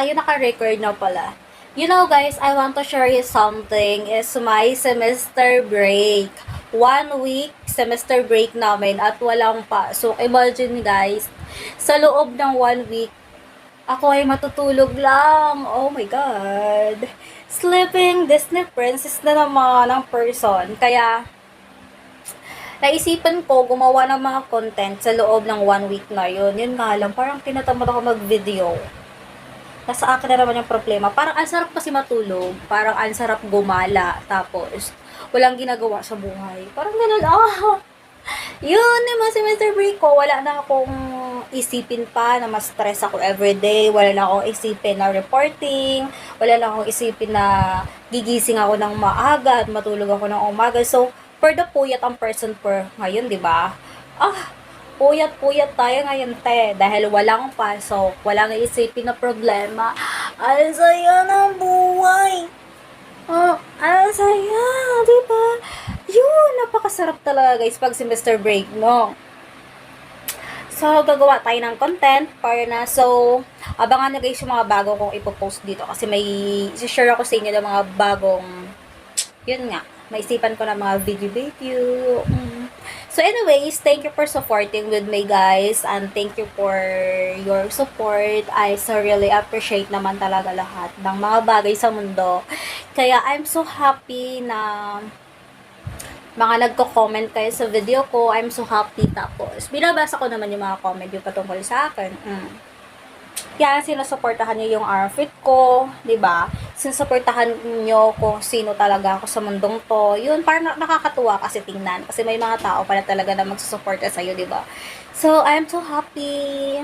ayun, naka-record na pala. You know guys, I want to share you something. Is my semester break. 1 week semester break namin at walang pasok. Imagine guys, sa loob ng 1 week, ako ay matutulog lang. Oh my God. Sleeping Disney princess na naman ang person. Kaya, naisipan ko gumawa ng mga content sa loob ng 1 week na yun. Yun nga lang, parang tinatamad ako mag-video. Nasa akin na naman yung problema. Parang ang sarap kasi matulog. Parang ang sarap gumala. Tapos, walang ginagawa sa buhay. Parang ganun, yun naman semester break ko. Wala na akong isipin pa na mas stress ako everyday. Wala na akong isipin na reporting. Wala na akong isipin na gigising ako ng maaga at matulog ako ng umaga. So, for the puyat ang person for ngayon, di ba? Puyat-puyat tayo ngayon, te. Dahil walang pasok, walang isipin na problema. Ang saya ng buhay. Ang saya, di ba? Yun, napakasarap talaga, guys, pag semester break, no? So, gagawa tayo ng content para na. So, abangan na guys yung mga bago kong ipopost dito. Kasi may share ako sa inyo ng mga bagong, yun nga, maisipan ko na mga video. So anyways, thank you for supporting with me guys, and thank you for your support. I so really appreciate naman talaga lahat ng mga bagay sa mundo. Kaya I'm so happy na mga nagko-comment kayo sa video ko. I'm so happy. Tapos binabasa ko naman yung mga comment yung patungkol sa akin. Kaya sinusuportahan niyo yung outfit ko, 'di ba? Sinusuportahan niyo kung sino talaga ako sa mundong 'to. Yun, parang nakakatuwa kasi tingnan kasi may mga tao pala talaga na magsusuporta sa iyo, 'di ba? So, I'm so happy.